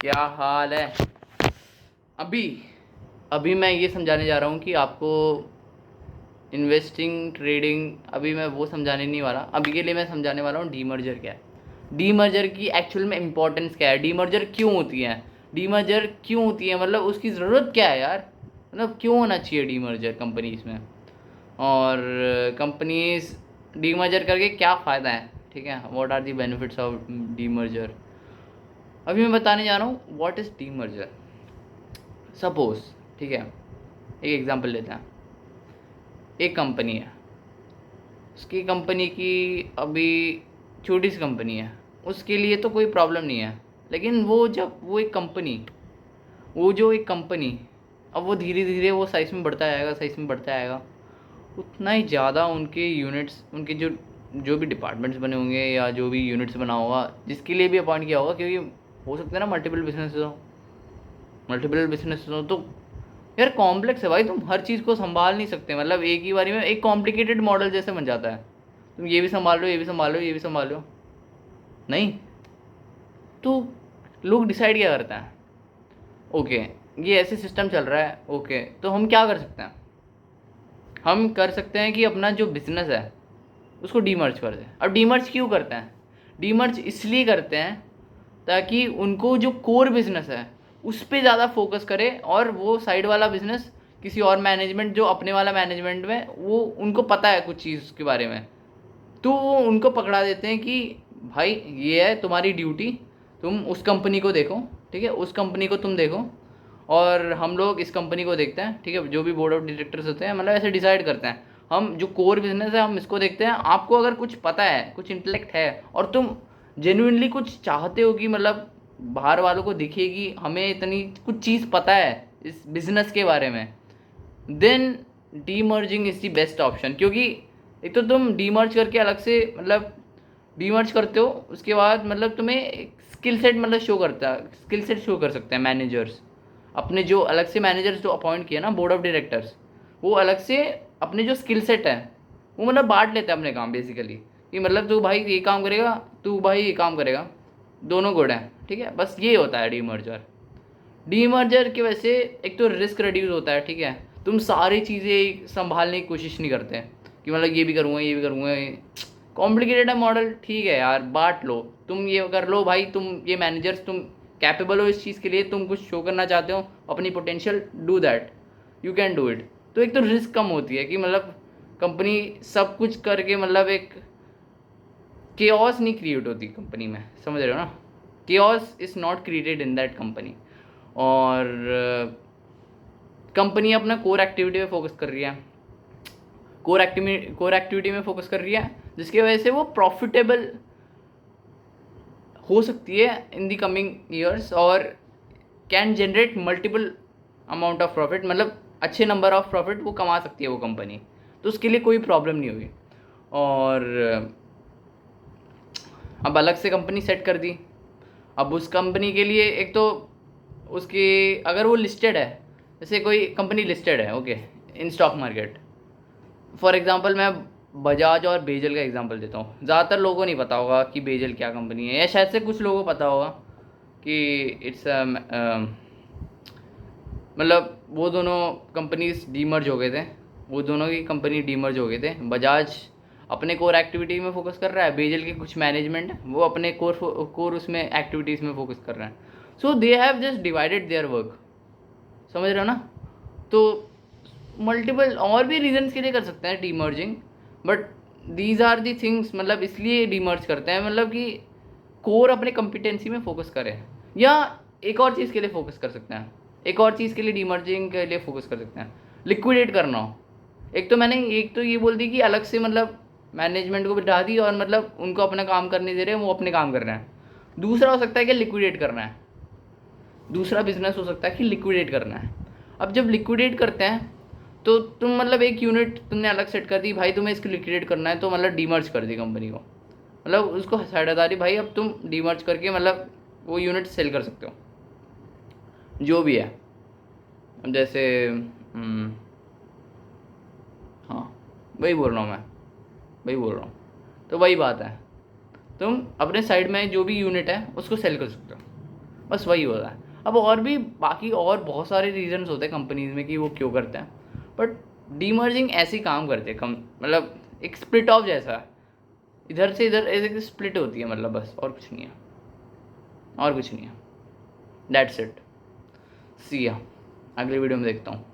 क्या हाल है। अभी अभी मैं ये समझाने जा रहा हूँ कि आपको इन्वेस्टिंग ट्रेडिंग अभी मैं वो समझाने नहीं वाला। अभी के लिए मैं समझाने वाला हूँ डीमर्जर क्या है, डीमर्जर की एक्चुअल में इंपॉर्टेंस क्या है, डीमर्जर क्यों होती है, डीमर्जर क्यों होती है, मतलब उसकी ज़रूरत क्या है यार, मतलब क्यों होना चाहिए डीमर्जर कंपनीज़ में, और कंपनीज डीमर्जर करके क्या फ़ायदा है। ठीक है, what are the benefits of demerger. अभी मैं बताने जा रहा हूँ व्हाट इज़ डीमर्जर। सपोज, ठीक है, एक एग्जांपल लेते हैं। एक कंपनी है, उसकी कंपनी की अभी छोटी सी कंपनी है, उसके लिए तो कोई प्रॉब्लम नहीं है। लेकिन वो जब वो एक कंपनी वो जो एक कंपनी अब वो धीरे धीरे वो साइज़ में बढ़ता जाएगा, साइज़ में बढ़ता जाएगा, उतना ही ज़्यादा उनके यूनिट्स, उनके जो जो भी डिपार्टमेंट्स बने होंगे या जो भी यूनिट्स बना होगा जिसके लिए भी अपॉइंट किया होगा, क्योंकि हो सकता है ना मल्टीपल बिजनेस हो तो यार कॉम्प्लेक्स है भाई, तुम हर चीज़ को संभाल नहीं सकते। मतलब एक ही बारी में एक कॉम्प्लिकेटेड मॉडल जैसे बन जाता है, तुम ये भी संभाल लो, ये भी संभाल लो, ये भी संभाल लो, नहीं। तो लोग डिसाइड क्या करते हैं, ओके ये ऐसे सिस्टम चल रहा है, ओके तो हम क्या कर सकते हैं, हम कर सकते हैं कि अपना जो बिज़नेस है उसको डीमर्ज कर दें। अब डीमर्ज क्यों करते हैं, डीमर्ज इसलिए करते हैं ताकि उनको जो कोर बिजनेस है उस पर ज़्यादा फोकस करे, और वो साइड वाला बिजनेस किसी और मैनेजमेंट, जो अपने वाला मैनेजमेंट में वो उनको पता है कुछ चीज़ के बारे में, तो वो उनको पकड़ा देते हैं कि भाई ये है तुम्हारी ड्यूटी, तुम उस कंपनी को देखो, ठीक है, उस कंपनी को तुम देखो, और हम लोग इस कंपनी को देखते हैं, ठीक है, जो भी बोर्ड ऑफ डायरेक्टर्स होते हैं मतलब ऐसे डिसाइड करते हैं, हम जो कोर बिजनेस है हम इसको देखते हैं। आपको अगर कुछ पता है, कुछ इंटेलेक्ट है, और तुम जेन्युइनली कुछ चाहते हो कि मतलब बाहर वालों को दिखे कि हमें इतनी कुछ चीज़ पता है इस बिज़नेस के बारे में, then demerging is the best option. क्योंकि एक तो तुम डीमर्ज करके अलग से मतलब डीमर्ज करते हो, उसके बाद मतलब तुम्हें स्किल सेट मतलब शो करता है, स्किल सेट शो कर सकते हैं मैनेजर्स अपने, जो अलग से मैनेजर्स जो अपॉइंट किए ना बोर्ड ऑफ डायरेक्टर्स, वो अलग से अपने जो स्किल सेट है वो मतलब बांट लेते हैं अपने काम बेसिकली, कि मतलब तू भाई ये काम करेगा, तू भाई ये काम करेगा, दोनों गुड हैं, ठीक है। बस ये होता है डीमर्जर। डीमर्जर की वजह से एक तो रिस्क रिड्यूस होता है, ठीक है, तुम सारी चीज़ें संभालने की कोशिश नहीं करते कि मतलब ये भी करूँगा, ये भी करूँगा, कॉम्प्लिकेटेड है मॉडल, ठीक है यार बांट लो, तुम ये कर लो भाई, तुम ये मैनेजर्स तुम कैपेबल हो इस चीज़ के लिए, तुम कुछ शो करना चाहते हो अपनी potential, do that, you can do it. तो एक तो रिस्क कम होती है कि मतलब कंपनी सब कुछ करके मतलब एक केओस नहीं क्रिएट होती कंपनी में, समझ रहे हो ना, chaos is not created in that company. और कंपनी अपना कोर एक्टिविटी में फोकस कर रही है, कोर एक्टिविटी में फोकस कर रही है, जिसकी वजह से वो प्रॉफिटेबल हो सकती है इन दी कमिंग ईयर्स, और can generate multiple amount of profit, मतलब अच्छे नंबर ऑफ प्रॉफिट वो कमा सकती है वो कंपनी, तो उसके लिए कोई प्रॉब्लम नहीं होगी। और अब अलग से कंपनी सेट कर दी, अब उस कंपनी के लिए एक तो उसकी अगर वो लिस्टेड है, जैसे कोई कंपनी लिस्टेड है okay in stock market, for example मैं बजाज और बेजल का एग्जांपल देता हूँ। ज़्यादातर लोगों को नहीं पता होगा कि बेजल क्या कंपनी है, या शायद से कुछ लोगों को पता होगा कि इट्स मतलब वो दोनों कंपनीज डीमर्ज हो गए थे, वो दोनों की कंपनी डीमर्ज हो गए थे। बजाज अपने कोर एक्टिविटी में फोकस कर रहा है, बेजल के कुछ मैनेजमेंट वो अपने कोर उसमें एक्टिविटीज़ में फोकस कर रहे हैं। So they have just divided their work, समझ रहे हो ना। तो मल्टीपल और भी रीजन्स के लिए कर सकते हैं demerging, but these are the things, मतलब इसलिए डीमर्ज करते हैं मतलब कि कोर अपने कॉम्पिटेंसी में फोकस करें, या एक और चीज़ के लिए फोकस कर सकते हैं, एक और चीज़ के लिए डीमर्जिंग के लिए फोकस कर सकते हैं, लिक्विडेट करना हो। एक तो मैंने एक तो ये बोल दी कि अलग से मतलब मैनेजमेंट को बिठा दी और मतलब उनको अपना काम करने दे रहे हैं, वो अपने काम कर रहे हैं। दूसरा हो सकता है कि लिक्विडेट करना है, दूसरा बिजनेस हो सकता है कि लिक्विडेट करना है। अब जब लिक्विडेट करते हैं तो तुम मतलब एक यूनिट तुमने अलग सेट कर दी, भाई तुम्हें इसको लिक्विडेट करना है, तो मतलब डीमर्ज कर दी कंपनी को, मतलब उसको साइड हटा दी, भाई अब तुम डीमर्ज करके मतलब वो यूनिट सेल कर सकते हो जो भी है। अब जैसे हाँ वही बोल रहा हूँ मैं, वही बोल रहा हूँ, तो वही बात है, तुम अपने साइड में जो भी यूनिट है उसको सेल कर सकते हो। बस वही होता है। अब और भी बाकी और बहुत सारे रीजन्स होते हैं कंपनीज में कि वो क्यों करते हैं, बट डीमर्जिंग ऐसे ही काम करते हैं, कम मतलब एक स्प्लिट ऑफ जैसा है, इधर से इधर ऐसे स्प्लिट होती है, मतलब बस, और कुछ नहीं है, और कुछ नहीं है। दैट्स इट, सी या, अगले वीडियो में देखता हूँ।